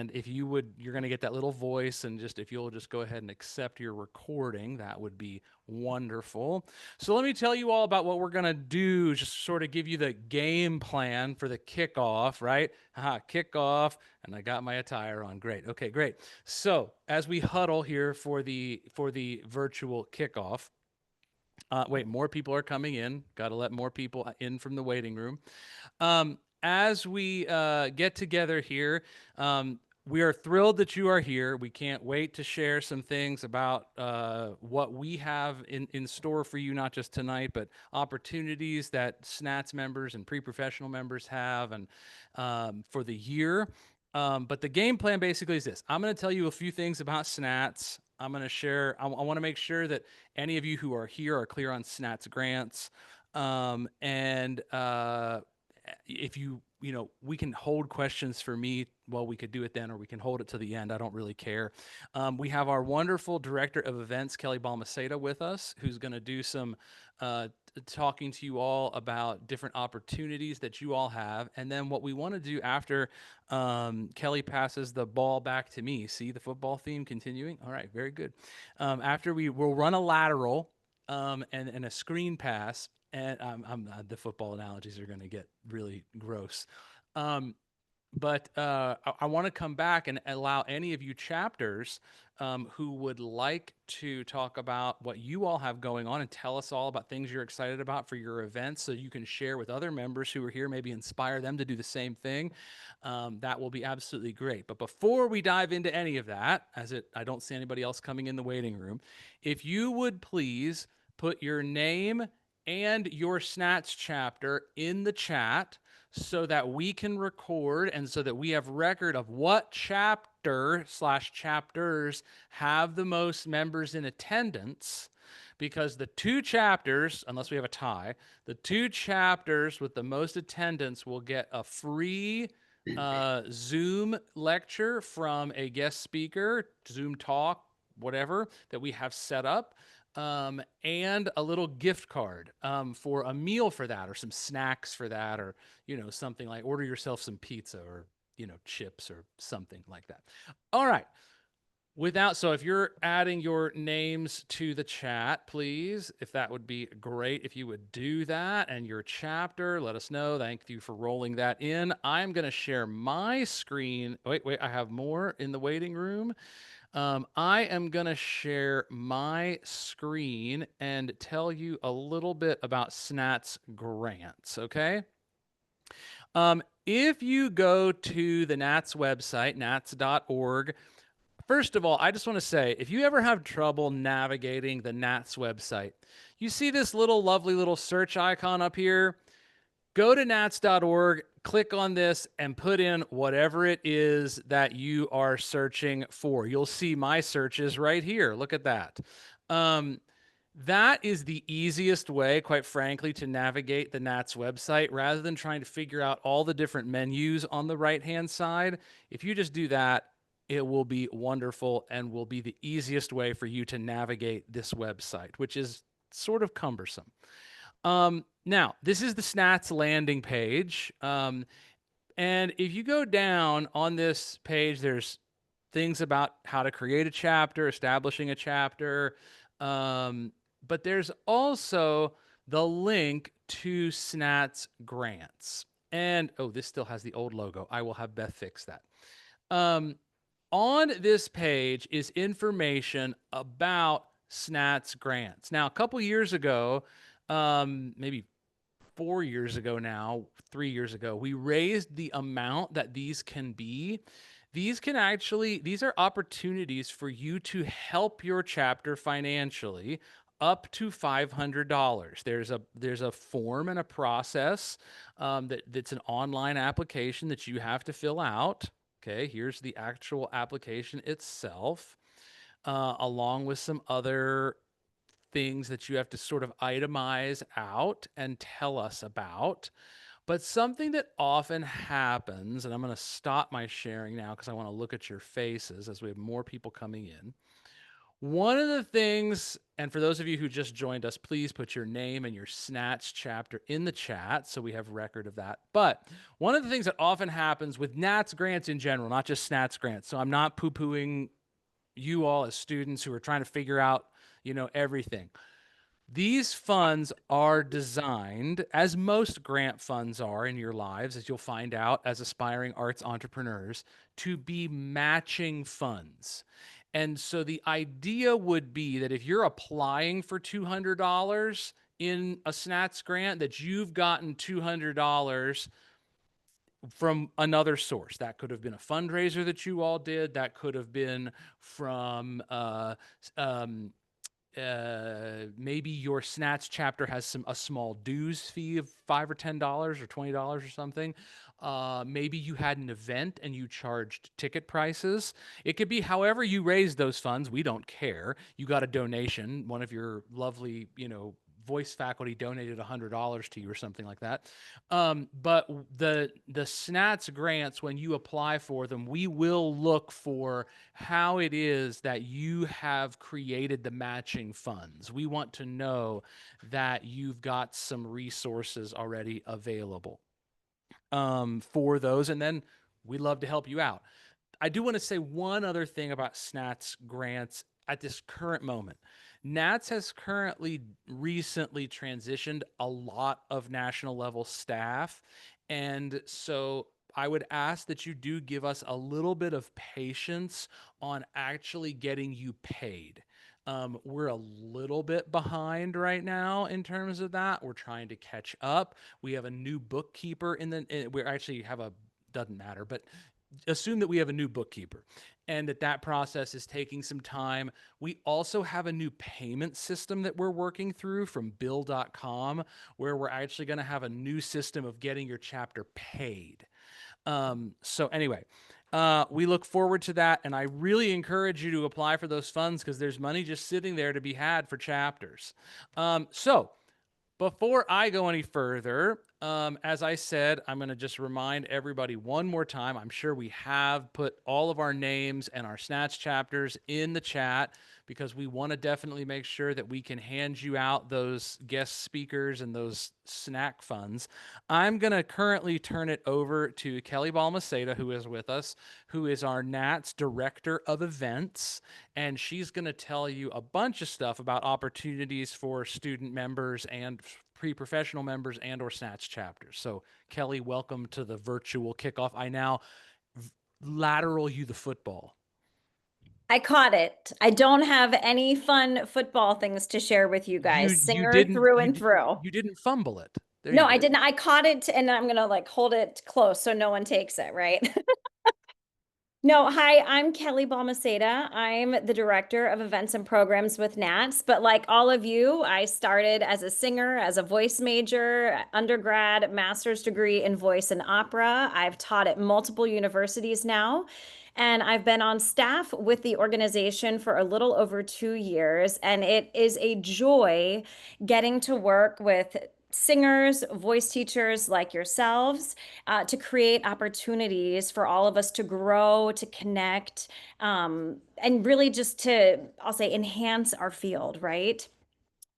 And if you would, you're going to get that little voice, and just if you'll just go ahead and accept your recording, that would be wonderful. So let me tell you all about what we're going to do, just sort of give you the game plan for the kickoff, right? Kickoff, and I got my attire on. Great. Okay, great. So as we huddle here for the virtual kickoff, wait, more people are coming in. Got to let more people in from the waiting room. As we get together here, we are thrilled that you are here. We can't wait to share some things about what we have in store for you, not just tonight, but opportunities that SNATS members and pre-professional members have, and for the year. But the game plan basically is this. I'm going to tell you a few things about SNATS. I'm going to share, I want to make sure that any of you who are here are clear on SNATS grants. And if we can hold questions for me. Well, we could do it then, or we can hold it to the end. I don't really care. We have our wonderful director of events, Kelly Balmaceda, with us, who's going to do some talking to you all about different opportunities that you all have. And then what we want to do after Kelly passes the ball back to me. See the football theme continuing? All right, very good. After we'll run a lateral and a screen pass. And the football analogies are going to get really gross. But I want to come back and allow any of you chapters who would like to talk about what you all have going on and tell us all about things you're excited about for your events, so you can share with other members who are here, maybe inspire them to do the same thing. That will be absolutely great. But before we dive into any of that, I don't see anybody else coming in the waiting room, if you would please put your name and your SNATS chapter in the chat so that we can record and so that we have record of what chapter/chapters have the most members in attendance, because the two chapters, unless we have a tie, the two chapters with the most attendance will get a free Zoom lecture from a guest speaker, Zoom talk, whatever, that we have set up, and a little gift card for a meal for that, or some snacks for that, or something like order yourself some pizza, or chips or something like that. All right. So if you're adding your names to the chat, please, if that would be great, if you would do that, and your chapter, let us know. Thank you for rolling that in. I'm going to share my screen. Wait, I have more in the waiting room. I am going to share my screen and tell you a little bit about SNATS grants, okay? If you go to the NATS website, nats.org, first of all, I just want to say, if you ever have trouble navigating the NATS website, you see this lovely little search icon up here. Go to nats.org, click on this, and put in whatever it is that you are searching for. You'll see my searches right here. Look at that. That is the easiest way, quite frankly, to navigate the NATS website, rather than trying to figure out all the different menus on the right-hand side. If you just do that, it will be wonderful and will be the easiest way for you to navigate this website, which is sort of cumbersome. Now, this is the SNATS landing page. And if you go down on this page, there's things about how to create a chapter, establishing a chapter. But there's also the link to SNATS grants. And, oh, this still has the old logo. I will have Beth fix that. On this page is information about SNATS grants. Now, a couple years ago, maybe 4 years ago now, 3 years ago, we raised the amount that these can be. These are opportunities for you to help your chapter financially, up to $500. There's a form and a process that's an online application that you have to fill out. Okay, here's the actual application itself, along with some other things that you have to sort of itemize out and tell us about. But something that often happens, and I'm going to stop my sharing now because I want to look at your faces as we have more people coming in. One of the things, and for those of you who just joined us, please put your name and your SNATS chapter in the chat so we have record of that. But one of the things that often happens with NATS grants in general, not just SNATS grants, so I'm not poo-pooing you all as students who are trying to figure out, everything. These funds are designed, as most grant funds are in your lives, as you'll find out as aspiring arts entrepreneurs, to be matching funds. And so the idea would be that if you're applying for $200 in a SNATS grant, that you've gotten $200 from another source. That could have been a fundraiser that you all did. That could have been from um, maybe your SNATS chapter has a small dues fee of $5 or $10 or $20 or something. Maybe you had an event and you charged ticket prices. It could be however you raised those funds. We don't care. You got a donation. One of your lovely, voice faculty donated $100 to you or something like that. But the SNATS grants, when you apply for them, we will look for how it is that you have created the matching funds. We want to know that you've got some resources already available for those, and then we'd love to help you out. I do want to say one other thing about SNATS grants at this current moment. NATS has recently transitioned a lot of national level staff. And so I would ask that you do give us a little bit of patience on actually getting you paid. We're a little bit behind right now in terms of that. We're trying to catch up. We have a new bookkeeper we actually have doesn't matter, but assume that we have a new bookkeeper and that process is taking some time. We also have a new payment system that we're working through from bill.com, where we're actually going to have a new system of getting your chapter paid. So anyway, we look forward to that. And I really encourage you to apply for those funds because there's money just sitting there to be had for chapters. So before I go any further, as I said, I'm going to just remind everybody one more time. I'm sure we have put all of our names and our SNATS chapters in the chat because we want to definitely make sure that we can hand you out those guest speakers and those snack funds. I'm going to currently turn it over to Kelly Balmaceda, who is with us, who is our NATS Director of Events, and she's going to tell you a bunch of stuff about opportunities for student members and pre-professional members and or SNATS chapters. So Kelly, welcome to the virtual kickoff. I now lateral you the football. I caught it. I don't have any fun football things to share with you guys. Singer through and through. You didn't fumble it. There No, you go. I didn't. I caught it and I'm gonna like hold it close so no one takes it, right? No, hi, I'm Kelly Balmaceda. I'm the director of events and programs with NATS. But like all of you, I started as a singer, as a voice major, undergrad, master's degree in voice and opera. I've taught at multiple universities now. And I've been on staff with the organization for a little over 2 years. And it is a joy getting to work with singers, voice teachers like yourselves to create opportunities for all of us to grow, to connect, and really just to, I'll say, enhance our field, right?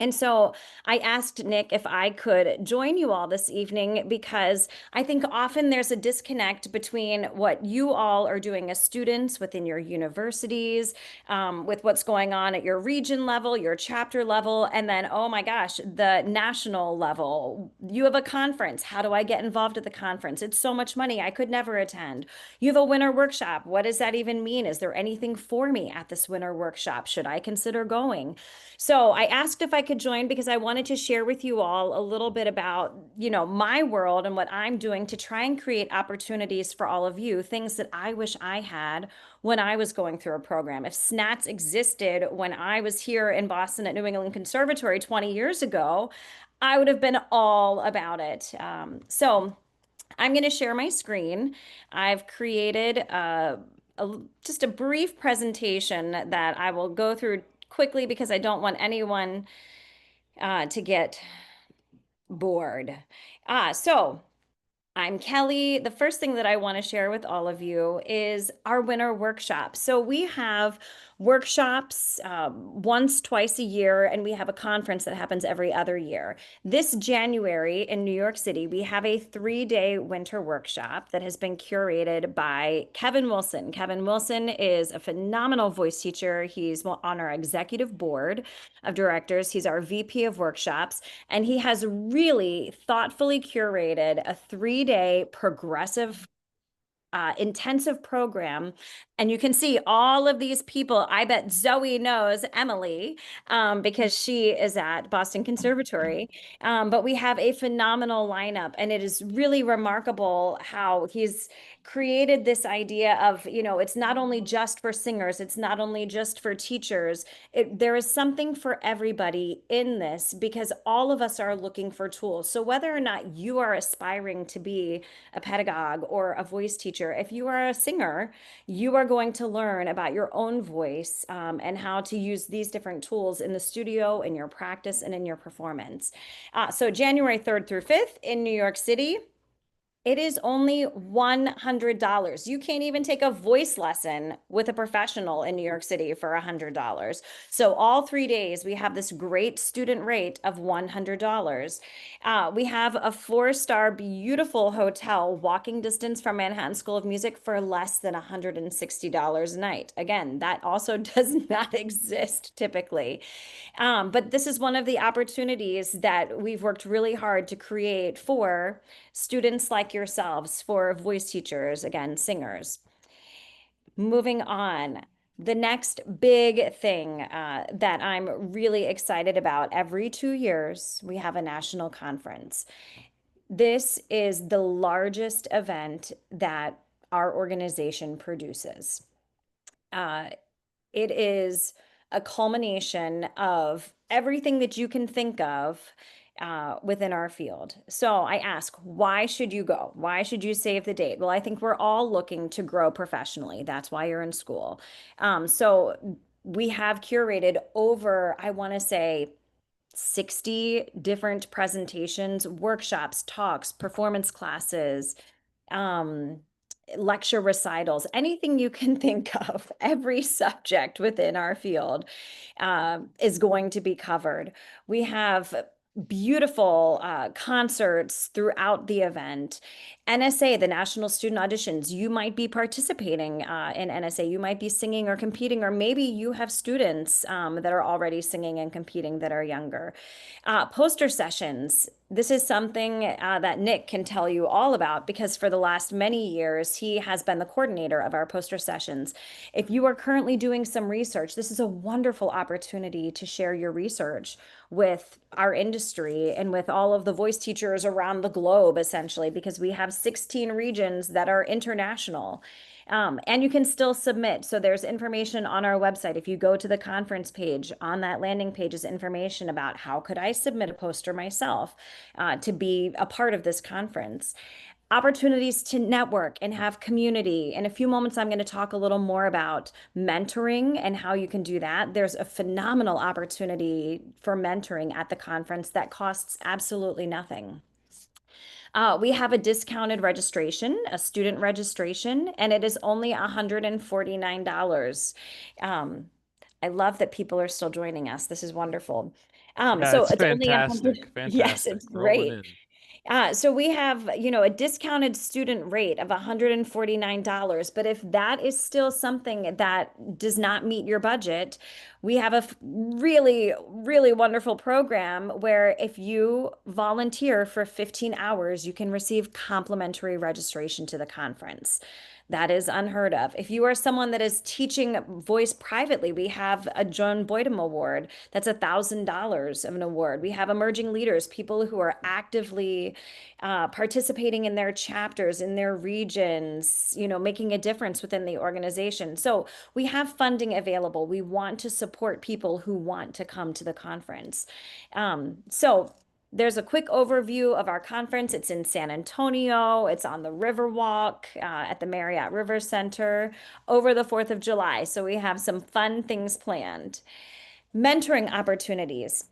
And so I asked Nick if I could join you all this evening because I think often there's a disconnect between what you all are doing as students within your universities, with what's going on at your region level, your chapter level, and then, oh my gosh, the national level. You have a conference. How do I get involved at the conference? It's so much money. I could never attend. You have a winter workshop. What does that even mean? Is there anything for me at this winter workshop? Should I consider going? So I asked if I could join because I wanted to share with you all a little bit about, my world and what I'm doing to try and create opportunities for all of you, things that I wish I had when I was going through a program. If SNATS existed when I was here in Boston at New England Conservatory 20 years ago, I would have been all about it. So I'm going to share my screen. I've created just a brief presentation that I will go through quickly because I don't want anyone to get bored. So I'm Kelly. The first thing that I want to share with all of you is our winter workshop. So we have workshops once, twice a year, and we have a conference that happens every other year. This January in New York City, we have a 3-day winter workshop that has been curated by Kevin Wilson. Kevin Wilson is a phenomenal voice teacher. He's on our executive board of directors. He's our VP of workshops. And he has really thoughtfully curated a 3-day progressive intensive program. And you can see all of these people. I bet Zoe knows Emily because she is at Boston Conservatory. But we have a phenomenal lineup, and it is really remarkable how he's created this idea of, it's not only just for singers, it's not only just for teachers. There is something for everybody in this because all of us are looking for tools. So whether or not you are aspiring to be a pedagogue or a voice teacher, if you are a singer, you are going to learn about your own voice and how to use these different tools in the studio, in your practice, and in your performance. So January 3rd through 5th in New York City. It is only $100. You can't even take a voice lesson with a professional in New York City for $100. So all 3 days, we have this great student rate of $100. We have a 4-star beautiful hotel walking distance from Manhattan School of Music for less than $160 a night. Again, that also does not exist typically. But this is one of the opportunities that we've worked really hard to create for students like yourselves, for voice teachers, again, singers. Moving on. The next big thing that I'm really excited about, every 2 years, we have a national conference. This is the largest event that our organization produces. Uh, it is a culmination of everything that you can think of within our field. So I ask, why should you go? Why should you save the date? Well, I think we're all looking to grow professionally. That's why you're in school. So we have curated over, I want to say, 60 different presentations, workshops, talks, performance classes, um, lecture recitals, anything you can think of, every subject within our field is going to be covered. We have beautiful concerts throughout the event. NSA, the National Student Auditions, you might be participating in NSA. You might be singing or competing, or maybe you have students that are already singing and competing that are younger. Poster sessions. This is something that Nick can tell you all about because for the last many years, he has been the coordinator of our poster sessions. If you are currently doing some research, this is a wonderful opportunity to share your research with our industry and with all of the voice teachers around the globe, essentially, because we have 16 regions that are international. And you can still submit. So there's information on our website. If you go to the conference page, on that landing page is information about how could I submit a poster myself to be a part of this conference. Opportunities to network and have community. In a few moments, I'm going to talk a little more about mentoring and how you can do that. There's a phenomenal opportunity for mentoring at the conference that costs absolutely nothing. We have a discounted registration, a student registration, and it is only $149. I love that people are still joining us. This is wonderful. Yeah, So it's it's only 100. fantastic. Yes, Fantastic. it's Rolling great. in. So we have, a discounted student rate of $149. But if that is still something that does not meet your budget, we have a really, really wonderful program where if you volunteer for 15 hours, you can receive complimentary registration to the conference. That is unheard of. If you are someone that is teaching voice privately, we have a Joan Boydum Award. That's $1,000 of an award. We have emerging leaders, people who are actively participating in their chapters, in their regions, making a difference within the organization. So we have funding available. We want to support people who want to come to the conference. So there's a quick overview of our conference. It's in San Antonio. It's on the Riverwalk at the Marriott River Center over the 4th of July. So we have some fun things planned. Mentoring opportunities.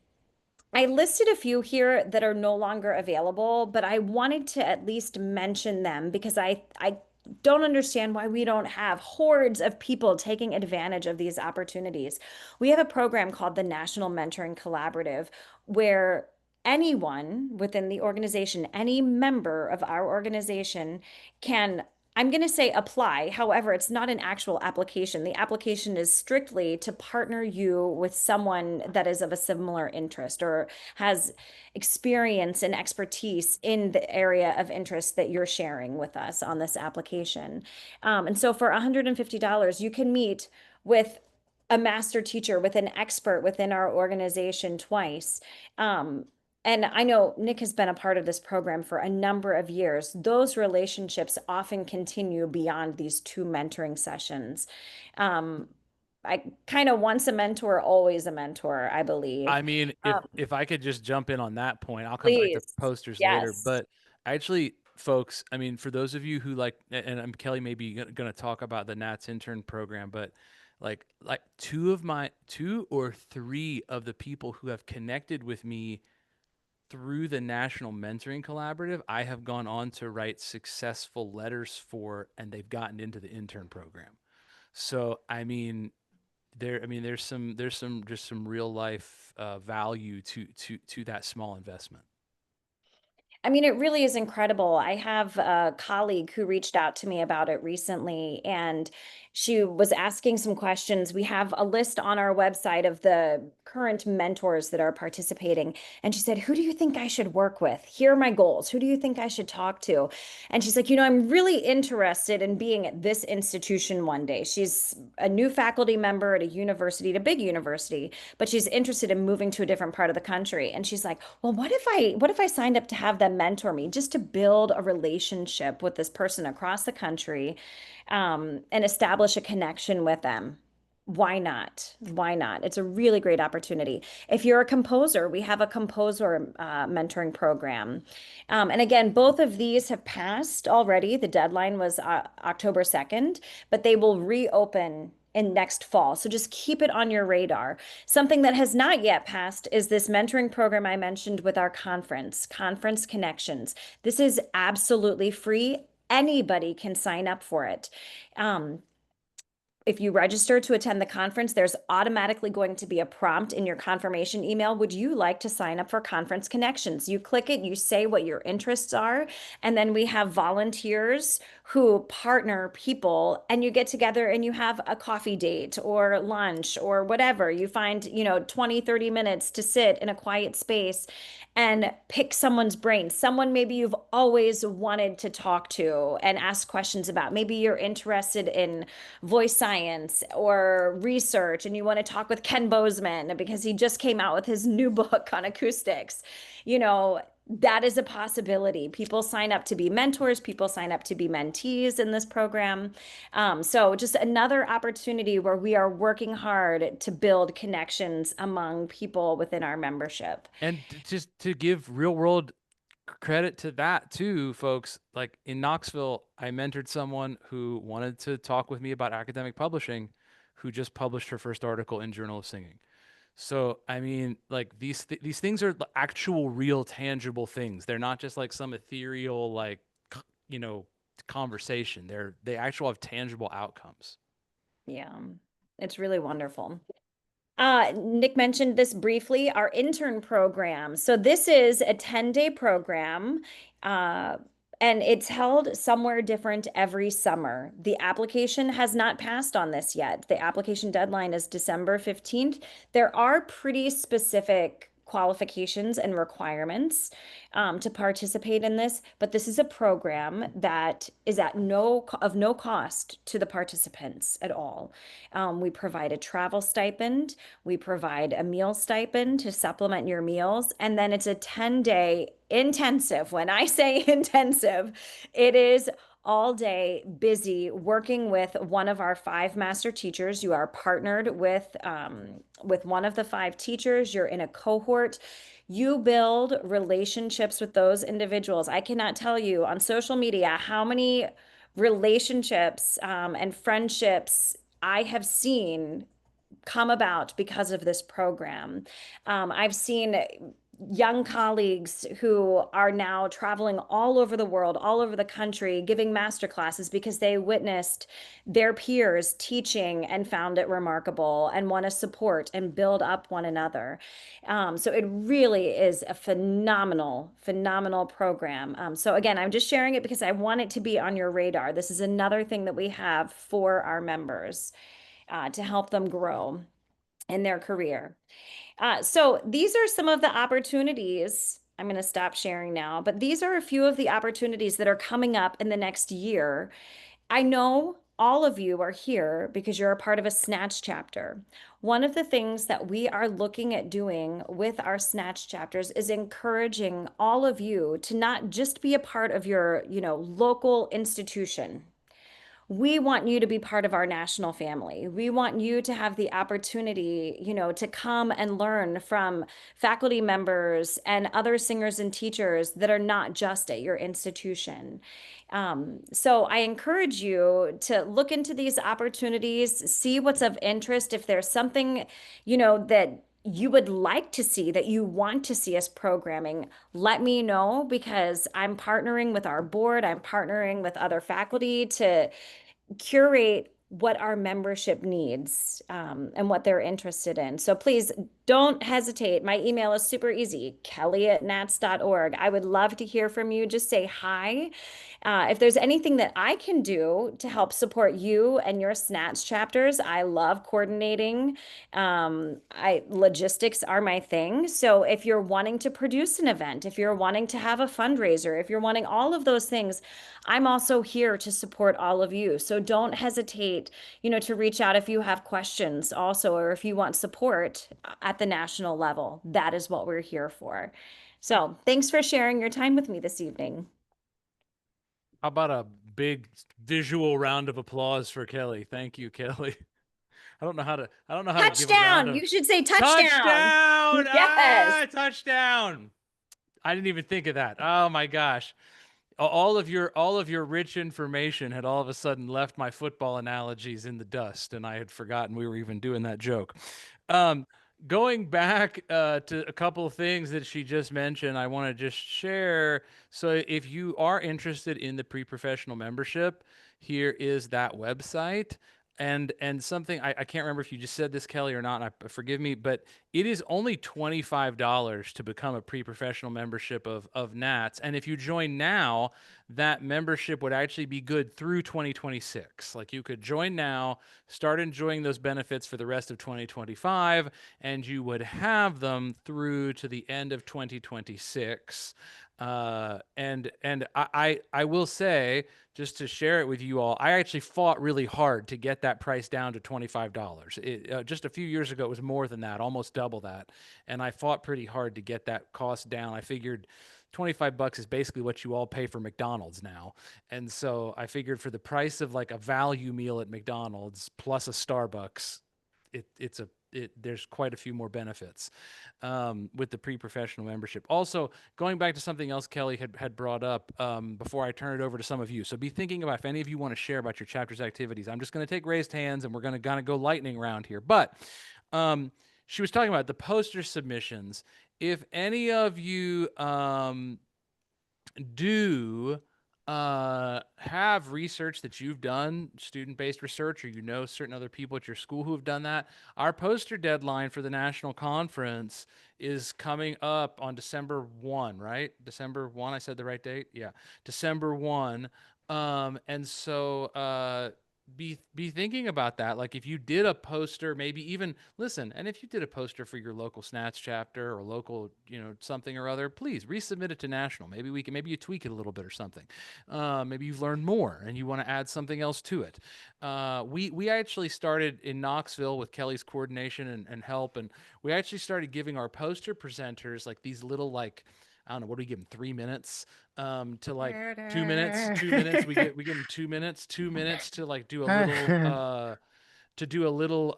I listed a few here that are no longer available, but I wanted to at least mention them because I don't understand why we don't have hordes of people taking advantage of these opportunities. We have a program called the National Mentoring Collaborative where anyone within the organization, any member of our organization can, I'm going to say apply. However, it's not an actual application. The application is strictly to partner you with someone that is of a similar interest or has experience and expertise in the area of interest that you're sharing with us on this application. And so for $150, you can meet with a master teacher, with an expert within our organization twice. Um, and I know Nick has been a part of this program for a number of years. Those relationships often continue beyond these two mentoring sessions. Um, I kind of once a mentor, always a mentor, I believe. I mean, Um, if I could just jump in on that point, I'll come back to please. posters later. Yes. But actually, folks, I mean, for those of you who like, and Kelly may be going to talk about the Nats intern program, but like two or three of the people who have connected with me through the National Mentoring Collaborative, I have gone on to write successful letters for, and they've gotten into the intern program. So there's some just some real life value to that small investment. I mean, it really is incredible. I have a colleague who reached out to me about it recently, and she was asking some questions. We have a list on our website of the current mentors that are participating. And she said, "Who do you think I should work with? Here are my goals. Who do you think I should talk to?" And she's like, I'm really interested in being at this institution one day. She's a new faculty member at a university, at a big university, but she's interested in moving to a different part of the country. And she's like, well, what if I signed up to have them mentor me just to build a relationship with this person across the country, and establish a connection with them? Why not? Why not? It's a really great opportunity. If you're a composer, we have a composer mentoring program. And again, both of these have passed already. The deadline was October 2nd, but they will reopen in next fall. So just keep it on your radar. Something that has not yet passed is this mentoring program I mentioned with our Conference Connections. This is absolutely free. Anybody can sign up for it. Um, if you register to attend the conference, there's automatically going to be a prompt in your confirmation email. Would you like to sign up for Conference Connections? You click it, you say what your interests are, and then we have volunteers who partner people, and you get together and you have a coffee date or lunch or whatever. You find, 20, 30 minutes to sit in a quiet space and pick someone's brain. Someone maybe you've always wanted to talk to and ask questions about. Maybe you're interested in voice science or research and you want to talk with Ken Bozeman because he just came out with his new book on acoustics. That is a possibility. People sign up to be mentors, people sign up to be mentees in this program. So, just another opportunity where we are working hard to build connections among people within our membership. And just to give real world credit to that too, folks, like in Knoxville, I mentored someone who wanted to talk with me about academic publishing, who just published her first article in Journal of Singing. So, I mean, like these things are actual, real, tangible things. They're not just like some ethereal, like, you know, conversation. They actually have tangible outcomes. Yeah, it's really wonderful. Nick mentioned this briefly, our intern program. So this is a 10-day program, uh, and it's held somewhere different every summer. The application has not passed on this yet. The application deadline is December 15th. There are pretty specific qualifications and requirements to participate in this, but this is a program that is at no cost to the participants at all. We provide a travel stipend. We provide a meal stipend to supplement your meals. And then it's a 10-day intensive. When I say intensive, it is all day busy working with one of our five master teachers. You are partnered with one of the five teachers. You're in a cohort. You build relationships with those individuals. I cannot tell you on social media how many relationships and friendships I have seen come about because of this program. I've seen young colleagues who are now traveling all over the world, all over the country, giving master classes because they witnessed their peers teaching and found it remarkable and want to support and build up one another. So it really is a phenomenal, phenomenal program. So again, I'm just sharing it because I want it to be on your radar. This is another thing that we have for our members to help them grow in their career. So these are some of the opportunities. I'm going to stop sharing now, but these are a few of the opportunities that are coming up in the next year. I know all of you are here because you're a part of a SNATS chapter. One of the things that we are looking at doing with our SNATS chapters is encouraging all of you to not just be a part of your, local institution. We want you to be part of our national family. We want you to have the opportunity, to come and learn from faculty members and other singers and teachers that are not just at your institution. So I encourage you to look into these opportunities, see what's of interest. If there's something, that you would like to see, that you want to see us programming, let me know because I'm partnering with our board. I'm partnering with other faculty to curate what our membership needs and what they're interested in. So please don't hesitate. My email is super easy, kelly@nats.org. I would love to hear from you. Just say hi. If there's anything that I can do to help support you and your SNATS chapters, I love coordinating. Logistics are my thing. So if you're wanting to produce an event, if you're wanting to have a fundraiser, if you're wanting all of those things, I'm also here to support all of you. So don't hesitate, to reach out if you have questions also, or if you want support at the national level. That is what we're here for. So thanks for sharing your time with me this evening. How about a big visual round of applause for Kelly? Thank you, Kelly. I don't know how to give a round Touchdown. of You should say touchdown. touchdown. Yes. Touchdown. I didn't even think of that. Oh my gosh. All of your rich information had all of a sudden left my football analogies in the dust, and I had forgotten we were even doing that joke. Um, Going back to a couple of things that she just mentioned, I want to just share. So, if you are interested in the pre-professional membership, here is that website. And something I can't remember if you just said this, Kelly, or not. Forgive me, but it is only $25 to become a pre-professional membership of NATS. And if you join now, that membership would actually be good through 2026. Like you could join now, start enjoying those benefits for the rest of 2025, and you would have them through to the end of 2026. And I will say, just to share it with you all, I actually fought really hard to get that price down to $25. Just a few years ago, it was more than that, almost double that, and I fought pretty hard to get that cost down. I figured $25 is basically what you all pay for McDonald's now. And so I figured for the price of like a value meal at McDonald's plus a Starbucks, there's quite a few more benefits with the pre-professional membership. Also, going back to something else Kelly had brought up before I turn it over to some of you. So be thinking about if any of you want to share about your chapter's activities. I'm just going to take raised hands and we're going to kind of go lightning round here. But she was talking about the poster submissions. If any of you do have research that you've done, student-based research, or certain other people at your school who have done that, our poster deadline for the national conference is coming up on December 1, right? December 1, I said the right date? Yeah, December 1. And so be thinking about that. Like if you did a poster, maybe even listen, and if you did a poster for your local SNATS chapter or local, something or other, please resubmit it to national. Maybe you tweak it a little bit or something. Maybe you've learned more and you want to add something else to it. We actually started in Knoxville with Kelly's coordination and help, and we actually started giving our poster presenters like these little like I don't know, what do we give them? 3 minutes to like 2 minutes, 2 minutes. We give them 2 minutes, 2 minutes to like do a little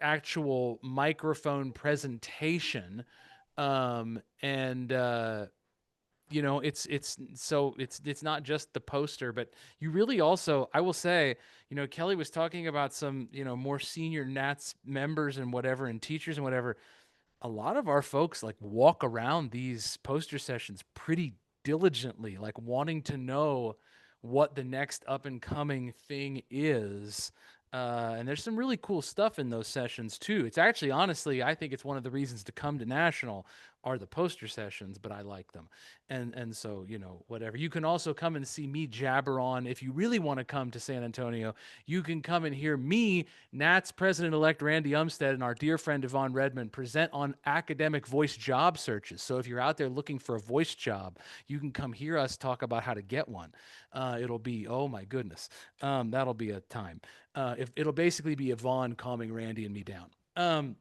actual microphone presentation. And it's not just the poster, but you really also, I will say, Kelly was talking about some, more senior NATS members and whatever and teachers and whatever. a lot of our folks like walk around these poster sessions pretty diligently, like wanting to know what the next up and coming thing is. And there's some really cool stuff in those sessions too. It's actually, honestly, I think it's one of the reasons to come to National are the poster sessions, but I like them. And so, whatever. You can also come and see me jabber on. If you really want to come to San Antonio, you can come and hear me, Nats President-elect Randy Umstead, and our dear friend Yvonne Redmond present on academic voice job searches. So if you're out there looking for a voice job, you can come hear us talk about how to get one. It'll be, oh my goodness, that'll be a time. If it'll basically be Yvonne calming Randy and me down.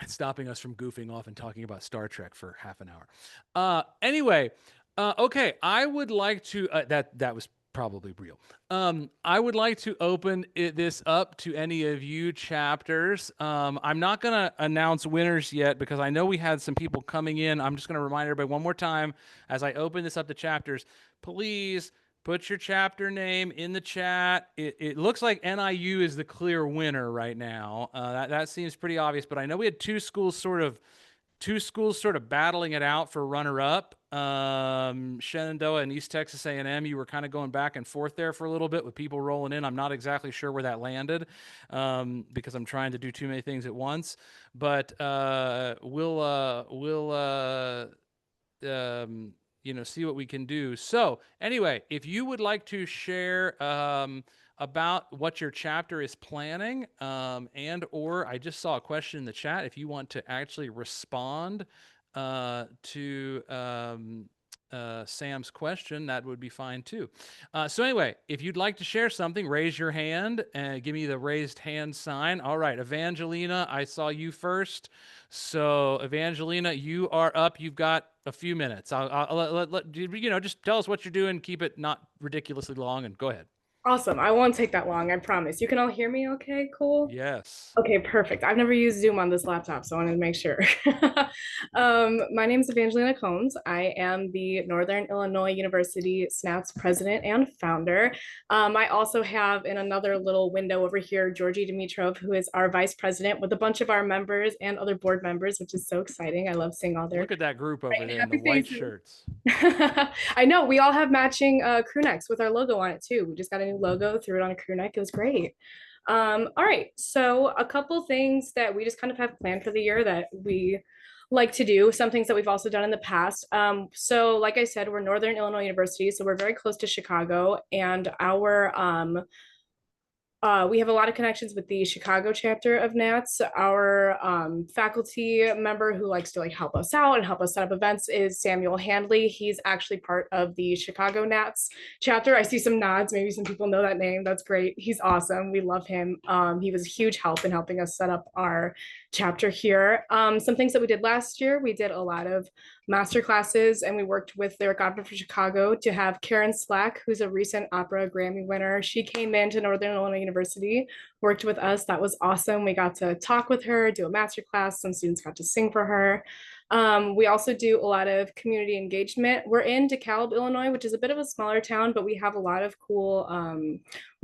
Stopping us from goofing off and talking about Star Trek for half an hour. Anyway, okay, I would like to that was probably real. I would like to open this up to any of you chapters. I'm not going to announce winners yet because I know we had some people coming in. I'm just going to remind everybody one more time as I open this up to chapters. Please put your chapter name in the chat. It looks like NIU is the clear winner right now. That seems pretty obvious, but I know we had two schools sort of battling it out for runner up. Shenandoah and East Texas A&M, you were kind of going back and forth there for a little bit with people rolling in. I'm not exactly sure where that landed because I'm trying to do too many things at once. But see what we can do. So anyway, if you would like to share about what your chapter is planning, or I just saw a question in the chat, if you want to actually respond to Sam's question, that would be fine too. So anyway, if you'd like to share something, raise your hand and give me the raised hand sign. All right, Evangelina, I saw you first. So Evangelina, you are up. You've got a few minutes. I'll let just tell us what you're doing. Keep it not ridiculously long, and go ahead. Awesome. I won't take that long, I promise. You can all hear me okay? Cool. Yes. Okay, perfect. I've never used Zoom on this laptop, so I wanted to make sure. My name is Evangelina Combs. I am the Northern Illinois University SNATS president and founder. I also have in another little window over here, Georgie Dimitrov, who is our vice president with a bunch of our members and other board members, which is so exciting. I love seeing all their Look at that group over there in the happy white faces. shirts. I know we all have matching crew necks with our logo on it too. We just got a new logo, threw it on a crew neck. It was great. All right, so a couple things that we just kind of have planned for the year that we like to do, some things that we've also done in the past. So like I said, we're Northern Illinois University, so we're very close to Chicago, and our we have a lot of connections with the Chicago chapter of NATS. Our faculty member who likes to help us out and help us set up events is Samuel Handley. He's actually part of the Chicago NATS chapter. I see some nods. Maybe some people know that name. That's great. He's awesome. We love him. He was a huge help in helping us set up our chapter here. Some things that we did last year, we did a lot of master classes, and we worked with Lyric Opera for Chicago to have Karen Slack, who's a recent opera Grammy winner. She came into Northern Illinois University, worked with us. That was awesome. We got to talk with her, do a master class. Some students got to sing for her. We also do a lot of community engagement. We're in DeKalb, Illinois, which is a bit of a smaller town, but we have a lot of cool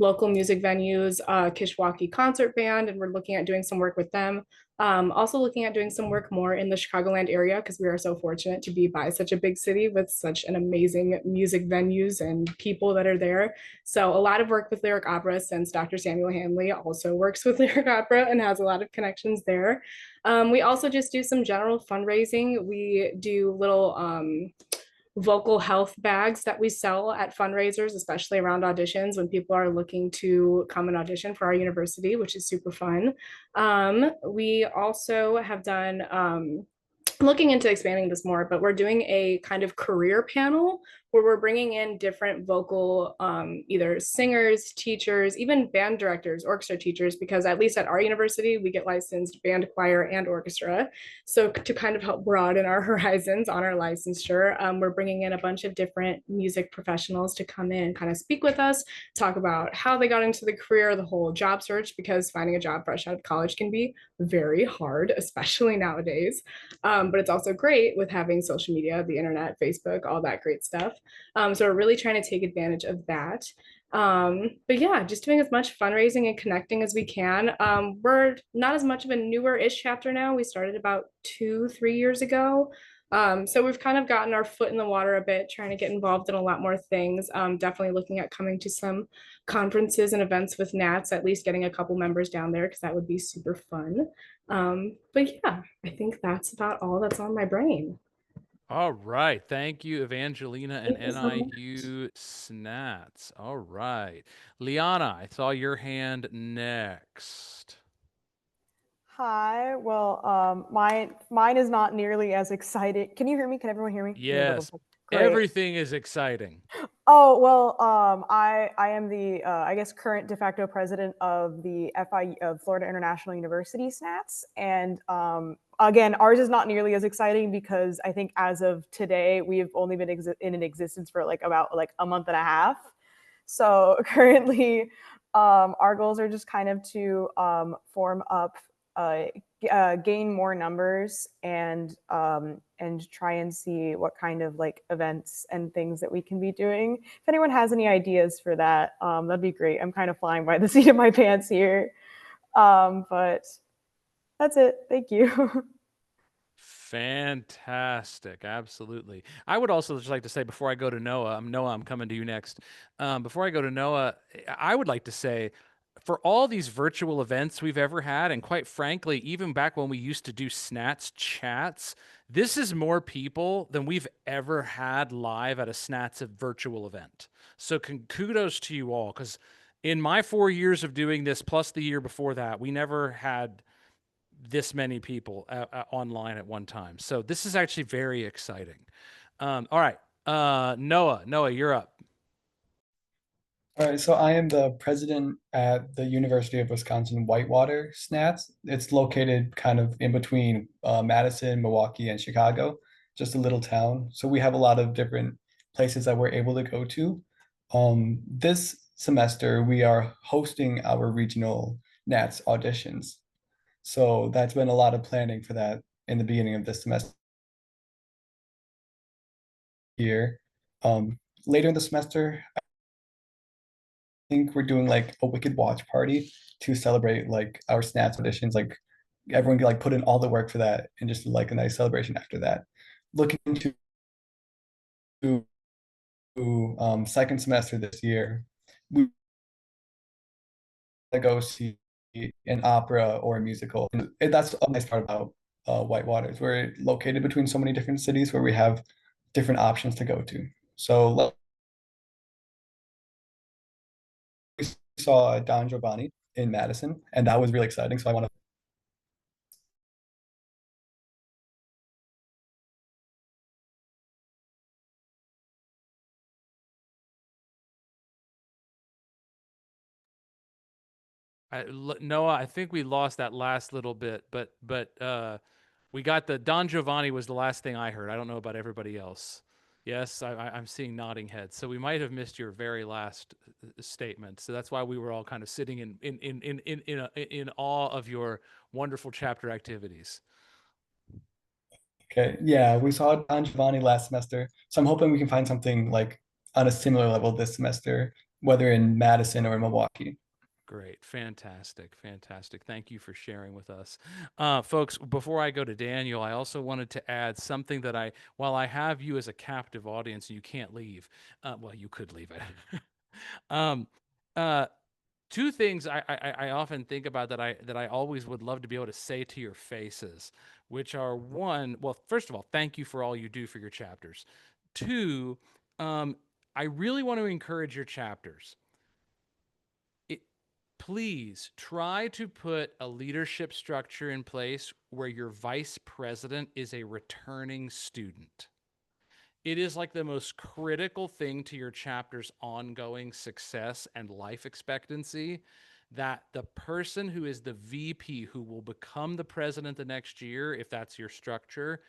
local music venues, Kishwaukee Concert Band, and we're looking at doing some work with them. Also looking at doing some work more in the Chicagoland area because we are so fortunate to be by such a big city with such an amazing music venues and people that are there. So a lot of work with Lyric Opera, since Dr. Samuel Handley also works with Lyric Opera and has a lot of connections there. We also just do some general fundraising. We do little vocal health bags that we sell at fundraisers, especially around auditions when people are looking to come and audition for our university, which is super fun. We also have done looking into expanding this more, but we're doing a kind of career panel where we're bringing in different vocal, either singers, teachers, even band directors, orchestra teachers, because at least at our university, we get licensed band, choir, and orchestra. So to kind of help broaden our horizons on our licensure, we're bringing in a bunch of different music professionals to come in and kind of speak with us, talk about how they got into the career, the whole job search, because finding a job fresh out of college can be very hard, especially nowadays. But it's also great with having social media, the internet, Facebook, all that great stuff. So we're really trying to take advantage of that. But yeah, just doing as much fundraising and connecting as we can. We're not as much of a newer-ish chapter now. We started about 2, 3 years ago. So we've kind of gotten our foot in the water a bit, trying to get involved in a lot more things. Definitely looking at coming to some conferences and events with Nats, at least getting a couple members down there because that would be super fun. But yeah, I think that's about all that's on my brain. All right. Thank you, Evangelina and Thank you so much. NIU SNATS. All right. Liana, I saw your hand next. Hi. Well, mine is not nearly as exciting. Can you hear me? Can everyone hear me? Let me double Yes, check. Great. everything is exciting. Oh, well, I am the I guess current de facto president of the FI of Florida International University SNATS, and again, ours is not nearly as exciting because I think as of today we've only been in an existence for like about like a month and a half. So currently, our goals are just kind of to form up, gain more numbers, and try and see what kind of like events and things that we can be doing. If anyone has any ideas for that, that'd be great. I'm kind of flying by the seat of my pants here, but that's it. Thank you. Fantastic. Absolutely. I would also just like to say before I go to Noah, Noah, I'm coming to you next. Before I go to Noah, I would like to say for all these virtual events we've ever had, and quite frankly, even back when we used to do SNATS chats, this is more people than we've ever had live at a SNATS virtual event. So kudos to you all, because in my 4 years of doing this, plus the year before that, we never had this many people online at one time. So this is actually very exciting. All right, Noah, you're up. All right, so I am the president at the University of Wisconsin Whitewater SNATS. It's located kind of in between Madison, Milwaukee, and Chicago, just a little town. So we have a lot of different places that we're able to go to. This semester, we are hosting our regional NATS auditions. So that's been a lot of planning for that in the beginning of this semester here. Later in the semester, think we're doing like a Wicked Watch party to celebrate like our SNATS auditions. Like everyone can like put in all the work for that and just like a nice celebration after that. Looking to second semester this year, we go see an opera or a musical. And that's a nice part about Whitewaters. We're located between so many different cities where we have different options to go to. So we saw Don Giovanni in Madison, and that was really exciting. So I want to Noah, I think we lost that last little bit, but we got the Don Giovanni was the last thing I heard. I don't know about everybody else. Yes, I'm seeing nodding heads. So we might have missed your very last statement. So that's why we were all kind of sitting in awe of your wonderful chapter activities. Okay, yeah, we saw Don Giovanni last semester, so I'm hoping we can find something like on a similar level this semester, whether in Madison or Milwaukee. Great. Fantastic. Fantastic. Thank you for sharing with us. Folks, before I go to Daniel, I also wanted to add something that while I have you as a captive audience and you can't leave, well, you could leave it. um, uh, two things I often think about that I always would love to be able to say to your faces, which are one, well, first of all, thank you for all you do for your chapters. Two, I really want to encourage your chapters. Please try to put a leadership structure in place where your vice president is a returning student. It is like the most critical thing to your chapter's ongoing success and life expectancy that the person who is the VP, who will become the president the next year, if that's your structure,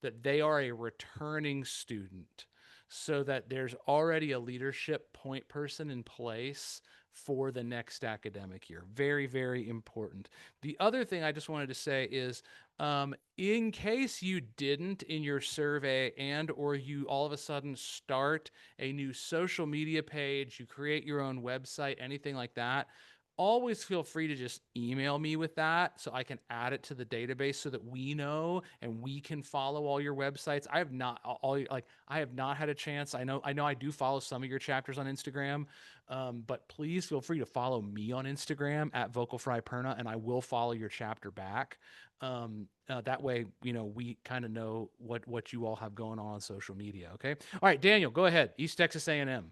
that they are a returning student, so that there's already a leadership point person in place for the next academic year. Very, very important. The other thing I just wanted to say is, in case you didn't in your survey, and or you all of a sudden start a new social media page, you create your own website, anything like that, always feel free to just email me with that so I can add it to the database so that we know and we can follow all your websites. I have not I have not had a chance. I know I do follow some of your chapters on Instagram, but please feel free to follow me on Instagram at VocalFryPerna, and I will follow your chapter back. That way, you know, we kind of know what you all have going on social media. Okay. All right, Daniel, go ahead. East Texas A&M.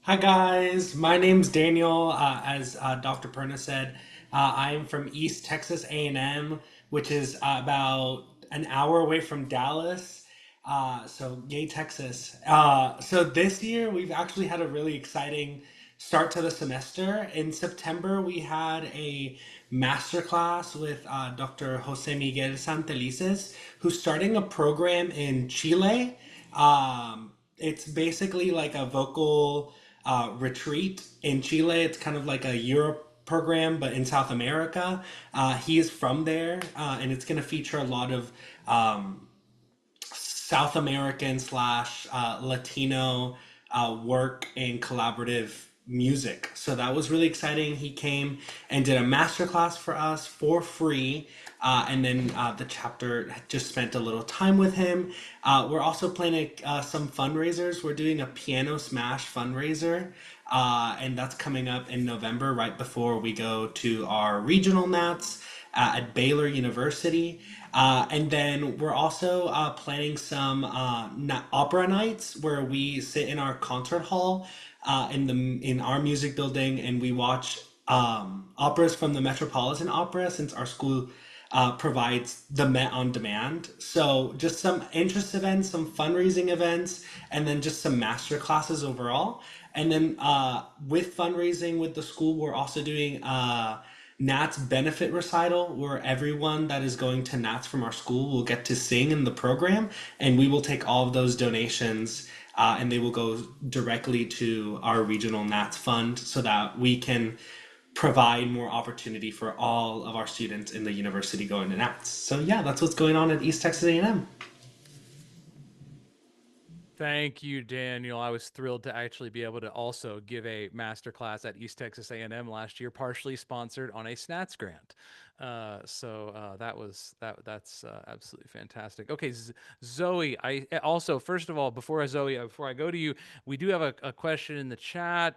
Hi guys, my name's Daniel. As Dr. Perna said, I am from East Texas A&M, which is about an hour away from Dallas. So yay Texas. So this year we've actually had a really exciting start to the semester. In September we had a masterclass with Dr. Jose Miguel Santelices, who's starting a program in Chile. It's basically like a vocal retreat in Chile. It's kind of like a Europe program, but in South America. He is from there, and it's going to feature a lot of South American slash Latino work and collaborative music. So that was really exciting. He came and did a masterclass for us for free. And then the chapter just spent a little time with him. We're also planning some fundraisers. We're doing a Piano Smash fundraiser. And that's coming up in November, right before we go to our regional NATS at Baylor University. And then we're also planning some opera nights where we sit in our concert hall in our music building, and we watch operas from the Metropolitan Opera, since our school provides the Met on demand. So just some interest events, some fundraising events, and then just some master classes overall. And then with fundraising with the school, we're also doing NATS benefit recital, where everyone that is going to NATS from our school will get to sing in the program, and we will take all of those donations and they will go directly to our regional NATS fund so that we can provide more opportunity for all of our students in the university going to NATS. So yeah, that's what's going on at East Texas A&M. Thank you, Daniel. I was thrilled to actually be able to also give a masterclass at East Texas A&M last year, partially sponsored on a SNATS grant. That's absolutely fantastic. Okay, Zoe. I also, first of all, before I go to you, we do have a question in the chat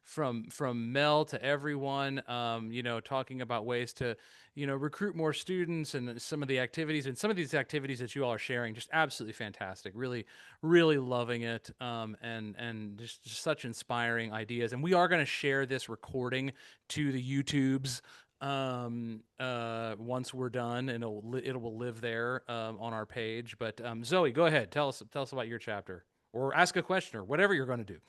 from Mel to everyone. You know, talking about ways to, you know, recruit more students, and some of the activities, and some of these activities that you all are sharing, just absolutely fantastic. Really, really loving it. And just such inspiring ideas. And we are going to share this recording to the YouTubes once we're done, and it will live there on our page. But Zoe, go ahead. Tell us about your chapter, or ask a question, or whatever you're going to do.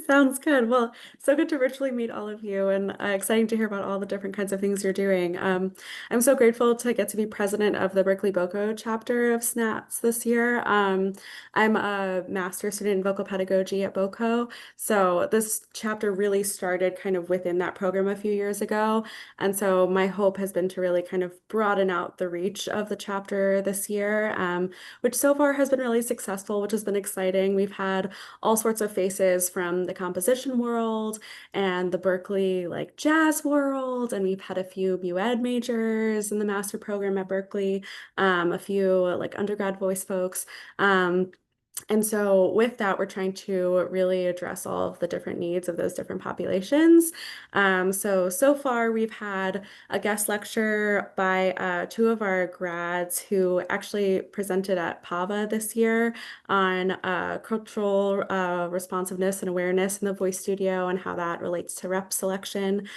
Sounds good. Well, so good to virtually meet all of you, and exciting to hear about all the different kinds of things you're doing. I'm so grateful to get to be president of the Berkeley Boco chapter of SNATS this year. I'm a master's student in vocal pedagogy at Boco, so this chapter really started kind of within that program a few years ago, and so my hope has been to really kind of broaden out the reach of the chapter this year, which so far has been really successful, which has been exciting. We've had all sorts of faces from the composition world and the Berkeley like jazz world, and we've had a few MUEd majors in the master program at Berkeley, a few like undergrad voice folks. And so with that, we're trying to really address all of the different needs of those different populations. So far, we've had a guest lecture by two of our grads who actually presented at PAVA this year on cultural responsiveness and awareness in the voice studio and how that relates to rep selection.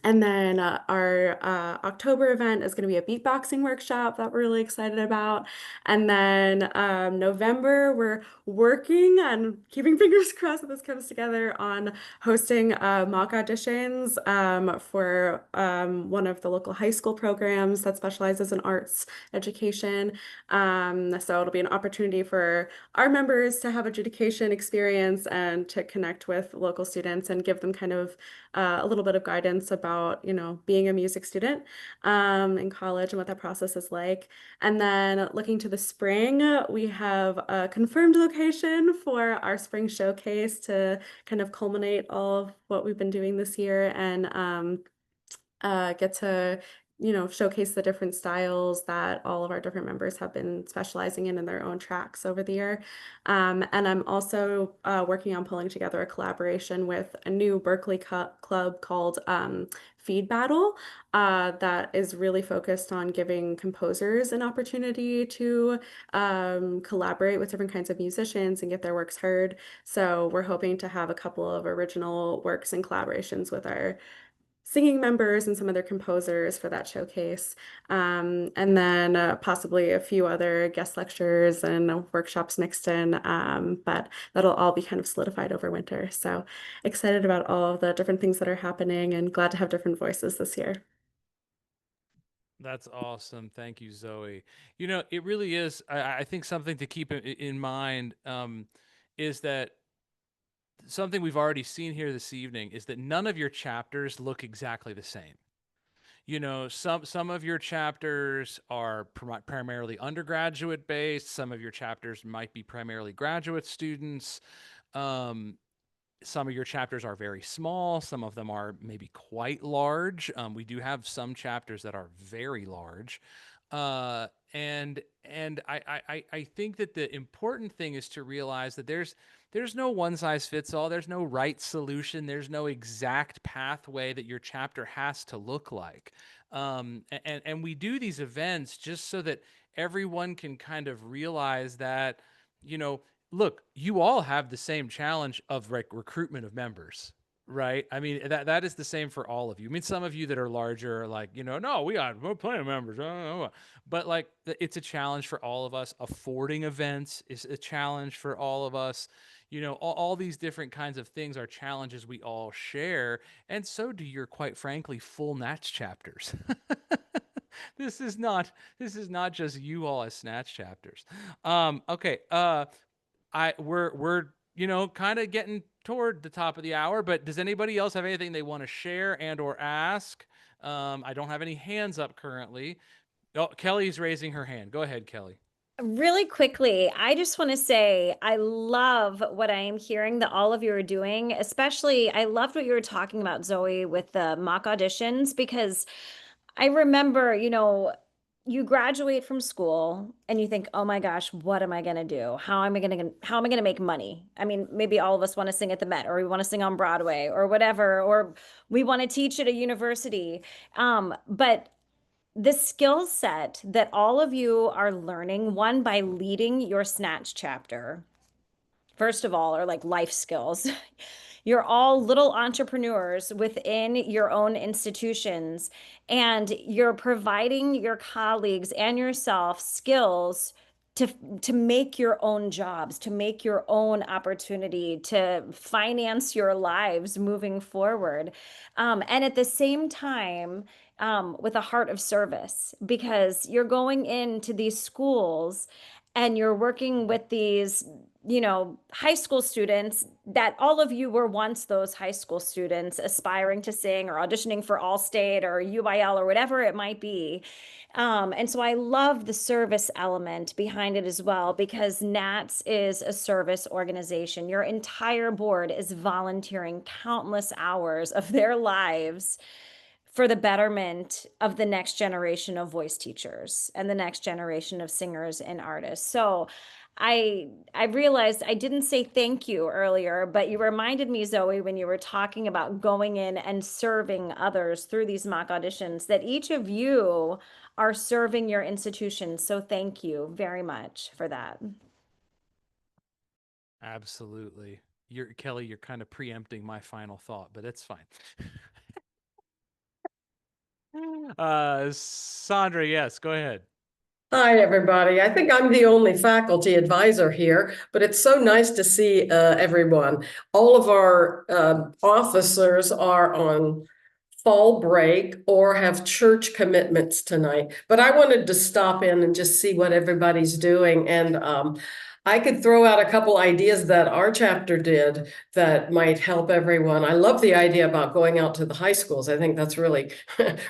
And then our October event is going to be a beatboxing workshop that we're really excited about. And then November, we're working and keeping fingers crossed that this comes together on hosting mock auditions for one of the local high school programs that specializes in arts education. So it'll be an opportunity for our members to have adjudication experience and to connect with local students and give them kind of a little bit of guidance about, being a music student in college and what that process is like. And then looking to the spring, we have a confirmed location for our spring showcase to kind of culminate all of what we've been doing this year and get to showcase the different styles that all of our different members have been specializing in their own tracks over the year. And I'm also working on pulling together a collaboration with a new Berkeley club called Feed Battle that is really focused on giving composers an opportunity to collaborate with different kinds of musicians and get their works heard. So we're hoping to have a couple of original works and collaborations with our singing members and some other composers for that showcase. And then possibly a few other guest lectures and workshops mixed in, but that'll all be kind of solidified over winter. So excited about all of the different things that are happening and glad to have different voices this year. That's awesome. Thank you, Zoe. It really is. I think something to keep in mind is that something we've already seen here this evening is that none of your chapters look exactly the same. Some of your chapters are primarily undergraduate based. Some of your chapters might be primarily graduate students. Um, some of your chapters are very small. Some of them are maybe quite large. We do have some chapters that are very large. And I think that the important thing is to realize that there's no one size fits all. There's no right solution. There's no exact pathway that your chapter has to look like. And we do these events just so that everyone can kind of realize that, look, you all have the same challenge of recruitment of members, right? I mean, that is the same for all of you. I mean, some of you that are larger are like, no, we're plenty of members. But like, it's a challenge for all of us. Affording events is a challenge for all of us. All these different kinds of things are challenges we all share. And so do your, quite frankly, full NATS chapters. This is not just you all as SNATS chapters. Okay. We're kind of getting toward the top of the hour, but does anybody else have anything they want to share and or ask? I don't have any hands up currently. Oh, Kelly's raising her hand. Go ahead, Kelly. Really quickly, I just want to say I love what I am hearing that all of you are doing. Especially, I loved what you were talking about, Zoe, with the mock auditions, because I remember, you graduate from school and you think, oh my gosh, what am I going to do? How am I going to make money? I mean, maybe all of us want to sing at the Met, or we want to sing on Broadway or whatever, or we want to teach at a university. But the skill set that all of you are learning, one, by leading your SNATS chapter, first of all, are like life skills. You're all little entrepreneurs within your own institutions, and you're providing your colleagues and yourself skills to make your own jobs, to make your own opportunity, to finance your lives moving forward. And at the same time, with a heart of service, because you're going into these schools and you're working with these high school students that all of you were once those high school students aspiring to sing or auditioning for Allstate or UIL or whatever it might be. And so I love the service element behind it as well, because NATS is a service organization. Your entire board is volunteering countless hours of their lives for the betterment of the next generation of voice teachers and the next generation of singers and artists. So I realized I didn't say thank you earlier, but you reminded me, Zoe, when you were talking about going in and serving others through these mock auditions, that each of you are serving your institution. So thank you very much for that. Absolutely. Kelly, you're kind of preempting my final thought, but it's fine. Sandra, yes, go ahead. Hi, everybody. I think I'm the only faculty advisor here, but it's so nice to see everyone. All of our officers are on fall break or have church commitments tonight. But I wanted to stop in and just see what everybody's doing. And I could throw out a couple ideas that our chapter did that might help everyone. I love the idea about going out to the high schools. I think that's really,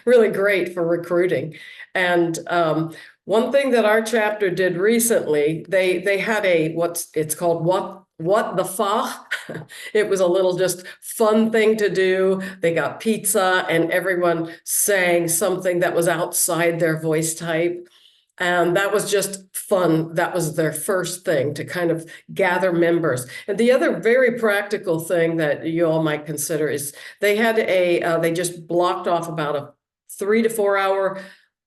really great for recruiting. And one thing that our chapter did recently, they had it's called what the fa. It was a little just fun thing to do. They got pizza and everyone sang something that was outside their voice type. And that was just fun. That was their first thing to kind of gather members. And the other very practical thing that you all might consider is they had they just blocked off about a 3 to 4 hour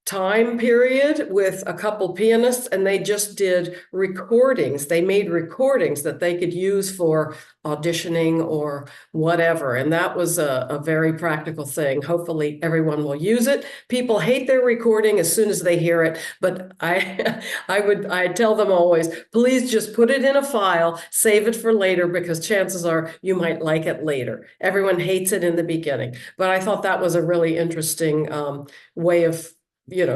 time period with a couple pianists, and they just did recordings. They made recordings that they could use for auditioning or whatever. And that was a very practical thing. Hopefully everyone will use it. People hate their recording as soon as they hear it, but I tell them always, please just put it in a file, save it for later, because chances are you might like it later. Everyone hates it in the beginning. But I thought that was a really interesting way of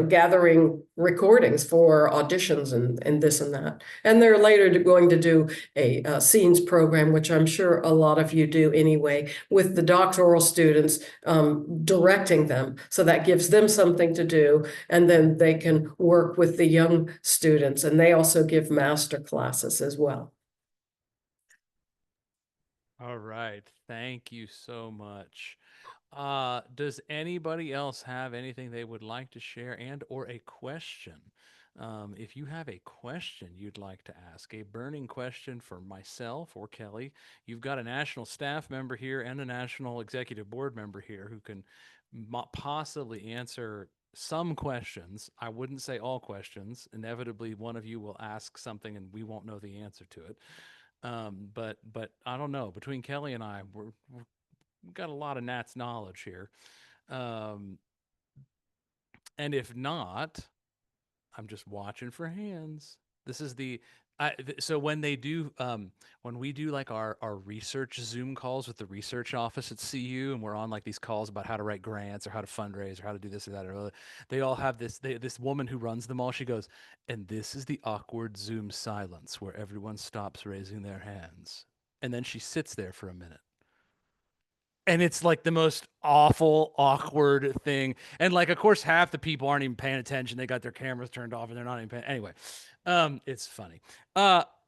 gathering recordings for auditions and this and that. And they're later going to do a scenes program, which I'm sure a lot of you do anyway, with the doctoral students directing them. So that gives them something to do. And then they can work with the young students. And they also give master classes as well. All right. Thank you so much. Does anybody else have anything they would like to share and or a question? If you have a question you'd like to ask, a burning question for myself or Kelly, you've got a national staff member here and a national executive board member here who can possibly answer some questions. I wouldn't say all questions. Inevitably, one of you will ask something and we won't know the answer to it. But I don't know. Between Kelly and I, we've got a lot of Nats knowledge here. And if not, I'm just watching for hands. This is so when they do, when we do like our research Zoom calls with the research office at CU, and we're on like these calls about how to write grants or how to fundraise or how to do this or that or other, they all have this woman who runs them all. She goes, and this is the awkward Zoom silence where everyone stops raising their hands. And then she sits there for a minute. And it's like the most awful, awkward thing. And like, of course, half the people aren't even paying attention. They got their cameras turned off and they're not even paying. Anyway, it's funny.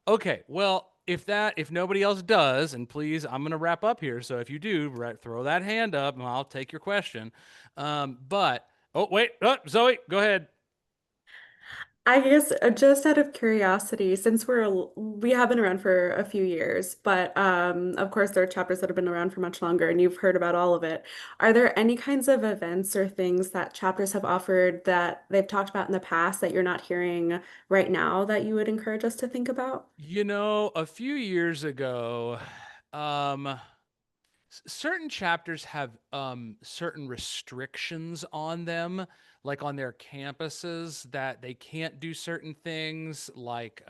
Okay. Well, if nobody else does, and please, I'm going to wrap up here. So if you do, throw that hand up and I'll take your question. Oh, wait, Zoe, go ahead. I guess just out of curiosity, since we have been around for a few years, but of course there are chapters that have been around for much longer, and you've heard about all of it. Are there any kinds of events or things that chapters have offered that they've talked about in the past that you're not hearing right now that you would encourage us to think about? A few years ago, certain chapters have certain restrictions on them, like on their campuses, that they can't do certain things like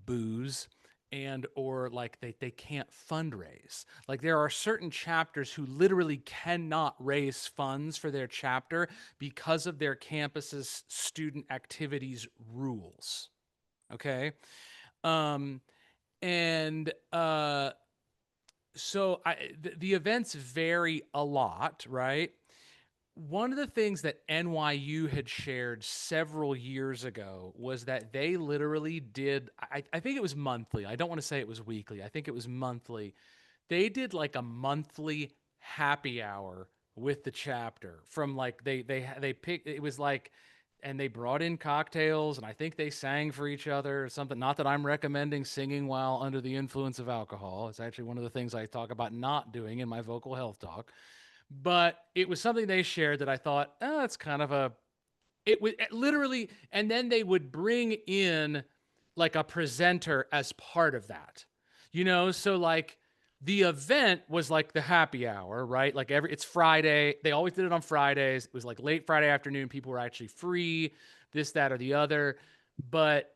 booze, and or like they can't fundraise. Like there are certain chapters who literally cannot raise funds for their chapter because of their campus's student activities rules. Okay. um and So the events vary a lot, right? One of the things that NYU had shared several years ago was that they literally did, I think it was monthly. I don't want to say it was weekly. I think it was monthly. They did like a monthly happy hour with the chapter from like they picked, it was like, and they brought in cocktails and I think they sang for each other or something. Not that I'm recommending singing while under the influence of alcohol. It's actually one of the things I talk about not doing in my vocal health talk. But it was something they shared that I thought, oh, it's kind of it was literally, and then they would bring in like a presenter as part of that, so like The event was like the happy hour, right? Like it's Friday. They always did it on Fridays. It was like late Friday afternoon. People were actually free, this, that, or the other. But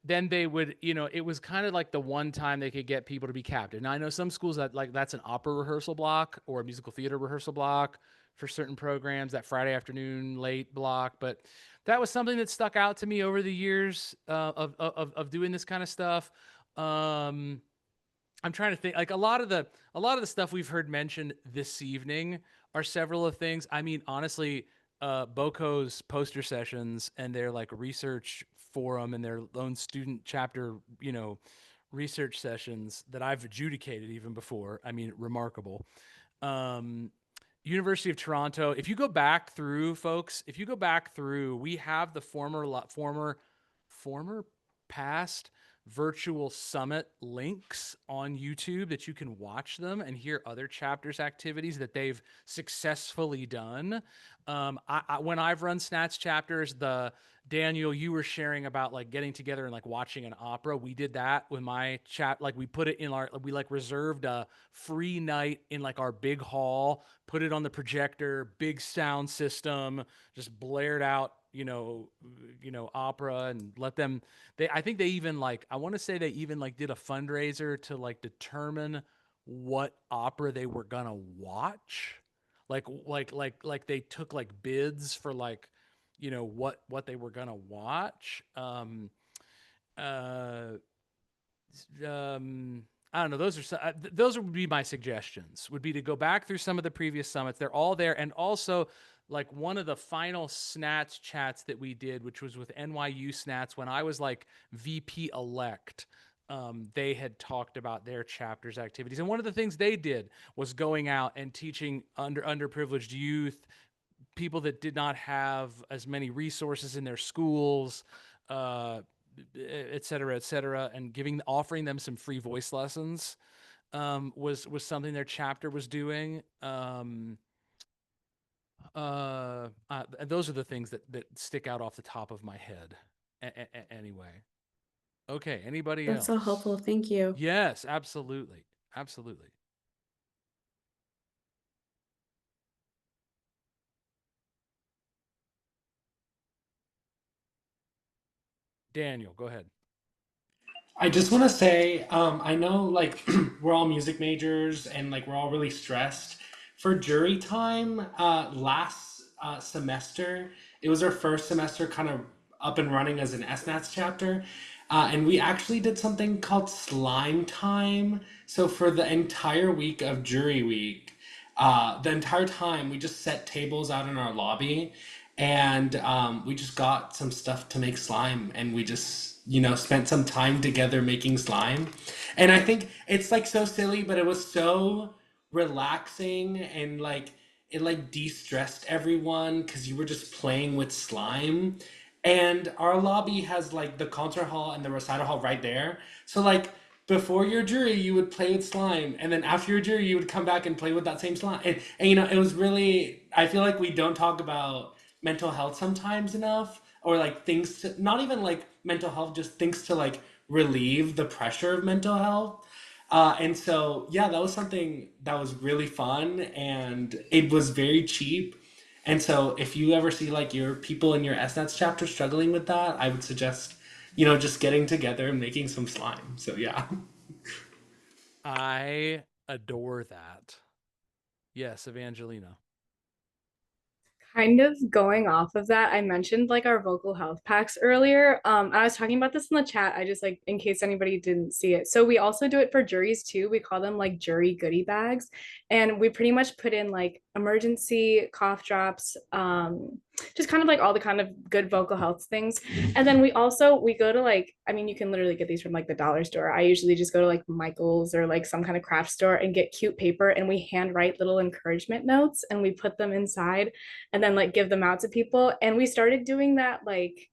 then they would, it was kind of like the one time they could get people to be captive. Now I know some schools that like that's an opera rehearsal block or a musical theater rehearsal block for certain programs, that Friday afternoon late block. But that was something that stuck out to me over the years of doing this kind of stuff. I'm trying to think, like a lot of the stuff we've heard mentioned this evening are several of things. I mean, honestly, BOCO's poster sessions and their like research forum and their own student chapter, research sessions that I've adjudicated even before. I mean, remarkable. Um, University of Toronto. If you go back through, folks, we have the former past virtual summit links on YouTube that you can watch them and hear other chapters activities that they've successfully done. When I've run SNATS chapters, Daniel, you were sharing about like getting together and like watching an opera. We did that with my chat. Like we put it in we like reserved a free night in like our big hall, put it on the projector, big sound system, just blared out, opera and let them, I think they even like, I want to say they even like did a fundraiser to like determine what opera they were going to watch. Like they took like bids for like, what they were going to watch. Uh, I don't know. Those would be my suggestions. Would be to go back through some of the previous summits. They're all there, and also like one of the final SNATS chats that we did, which was with NYU SNATS when I was like VP elect. They had talked about their chapters activities, and one of the things they did was going out and teaching underprivileged youth, people that did not have as many resources in their schools, et cetera, and offering them some free voice lessons was something their chapter was doing. Those are the things that stick out off the top of my head. Anyway, okay. Anybody That's else? so helpful. Thank you. Yes, absolutely, absolutely. Daniel, go ahead. I just want to say, I know like we're all music majors and like we're all really stressed. For jury time, last semester, it was our first semester kind of up and running as an SNATS chapter. And we actually did something called slime time. So for the entire week of jury week, the entire time we just set tables out in our lobby and we just got some stuff to make slime and we just spent some time together making slime. And I think it's like so silly, but it was so relaxing and like it like de-stressed everyone because you were just playing with slime. And our lobby has like the concert hall and the recital hall right there, so like before your jury you would play with slime, and then after your jury you would come back and play with that same slime. And it was really, I feel like we don't talk about mental health sometimes enough, or like things to, not even like mental health, just things to like relieve the pressure of mental health. And so yeah, that was something that was really fun and it was very cheap. And so if you ever see like your people in your SNATS chapter struggling with that, I would suggest just getting together and making some slime. So yeah. I adore that. Yes, Evangelina. Kind of going off of that, I mentioned like our vocal health packs earlier. I was talking about this in the chat. I just like in case anybody didn't see it. So we also do it for juries too. We call them like jury goodie bags. And we pretty much put in like emergency cough drops, just kind of like all the kind of good vocal health things. And then we go to like, I mean, you can literally get these from like the dollar store. I usually just go to like Michael's or like some kind of craft store and get cute paper, and we handwrite little encouragement notes and we put them inside and then like give them out to people. And we started doing that like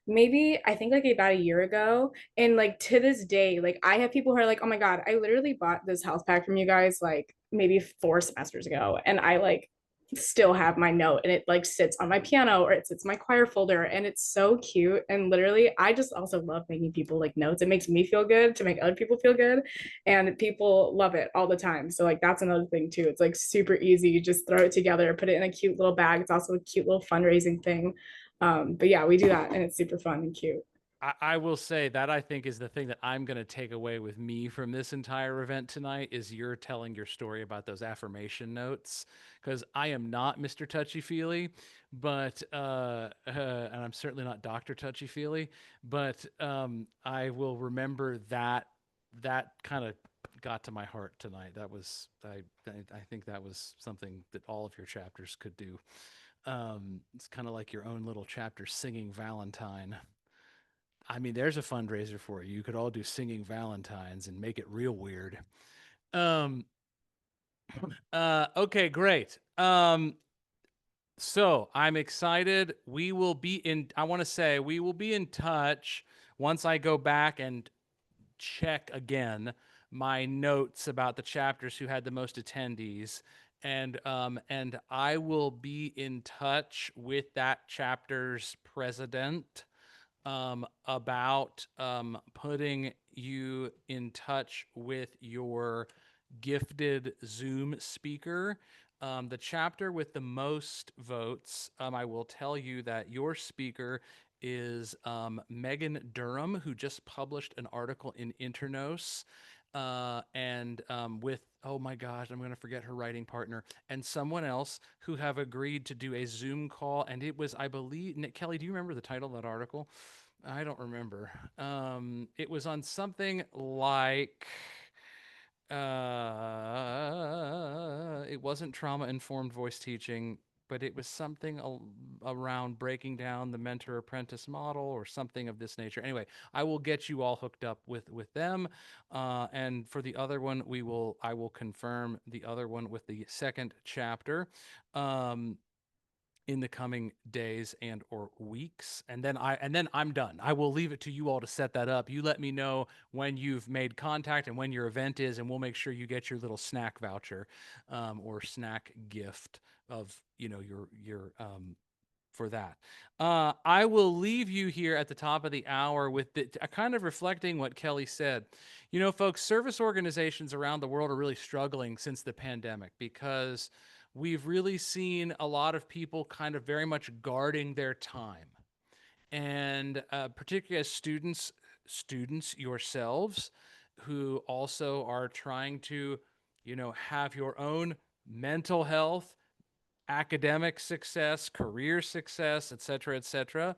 maybe I think like about a year ago. And like to this day, like I have people who are like, oh my God, I literally bought this health pack from you guys like maybe 4 semesters ago. And I like still have my note, and it like sits on my piano or it sits in my choir folder, and it's so cute. And literally I just also love making people like notes. It makes me feel good to make other people feel good, and people love it all the time. So like that's another thing too. It's like super easy. You just throw it together, put it in a cute little bag. It's also a cute little fundraising thing. But yeah, we do that, and it's super fun and cute. I will say that I think is the thing that I'm going to take away with me from this entire event tonight is you're telling your story about those affirmation notes, because I am not Mr. Touchy Feely, but and I'm certainly not Dr. Touchy Feely, but I will remember that kind of got to my heart tonight. That was I think that was something that all of your chapters could do. It's kind of like your own little chapter singing Valentine. I mean, there's a fundraiser for you. You could all do singing Valentines and make it real weird. Um, okay, great. So I'm excited. I want to say we will be in touch once I go back and check again my notes about the chapters who had the most attendees. And I will be in touch with that chapter's president about putting you in touch with your gifted Zoom speaker. The chapter with the most votes, I will tell you that your speaker is Megan Durham, who just published an article in Internos. And with, oh my gosh, I'm going to forget her writing partner, and someone else who have agreed to do a Zoom call. And it was, I believe, Nick Kelly, do you remember the title of that article? I don't remember. It was on something like, it wasn't trauma-informed voice teaching, but it was something around breaking down the mentor-apprentice model or something of this nature. Anyway, I will get you all hooked up with them. And for the other one, I will confirm the other one with the second chapter. In the coming days and or weeks, and then I'm done. I will leave it to you all to set that up. You let me know when you've made contact and when your event is, and we'll make sure you get your little snack voucher or snack gift of your for that. I will leave you here at the top of the hour with kind of reflecting what Kelly said. You know, folks, service organizations around the world are really struggling since the pandemic because we've really seen a lot of people kind of very much guarding their time. And particularly as students yourselves who also are trying to, have your own mental health, academic success, career success, et cetera, et cetera.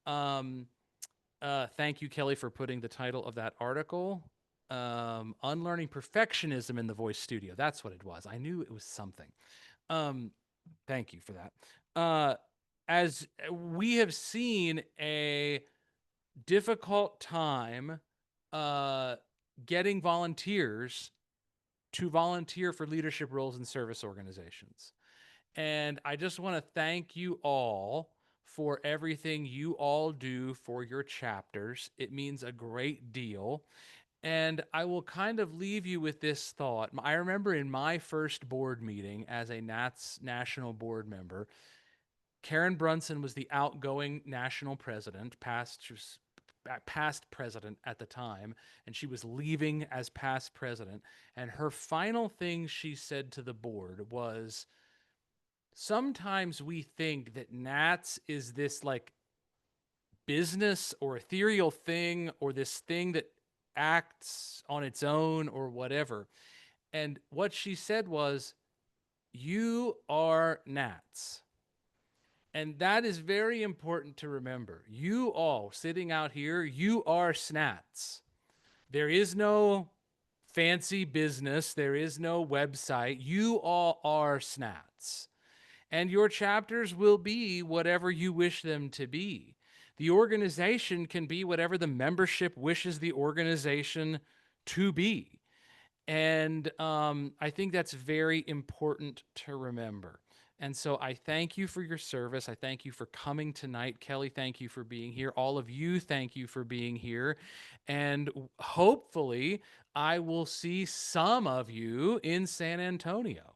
Thank you, Kelly, for putting the title of that article. Unlearning Perfectionism in the Voice Studio. That's what it was. I knew it was something. Thank you for that. As we have seen a difficult time getting volunteers to volunteer for leadership roles in service organizations. And I just want to thank you all for everything you all do for your chapters. It means a great deal. And I will kind of leave you with this thought. I remember in my first board meeting as a NATS national board member, Karen Brunson was the outgoing national president, past president at the time, and she was leaving as past president. And her final thing she said to the board was, sometimes we think that NATS is this like business or ethereal thing or this thing that acts on its own or whatever. And what she said was, you are NATS. And that is very important to remember. You all sitting out here, you are SNATS. There is no fancy business. There is no website. You all are SNATS. And your chapters will be whatever you wish them to be. The organization can be whatever the membership wishes the organization to be. And I think that's very important to remember. And so I thank you for your service. I thank you for coming tonight. Kelly, thank you for being here. All of you, thank you for being here. And hopefully I will see some of you in San Antonio.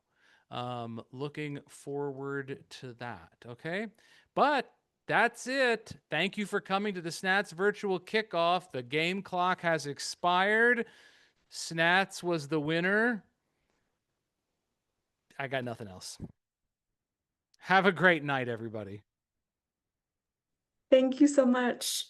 Looking forward to that. Okay. But that's it. Thank you for coming to the SNATS virtual kickoff. The game clock has expired. SNATS was the winner. I got nothing else. Have a great night, everybody. Thank you so much.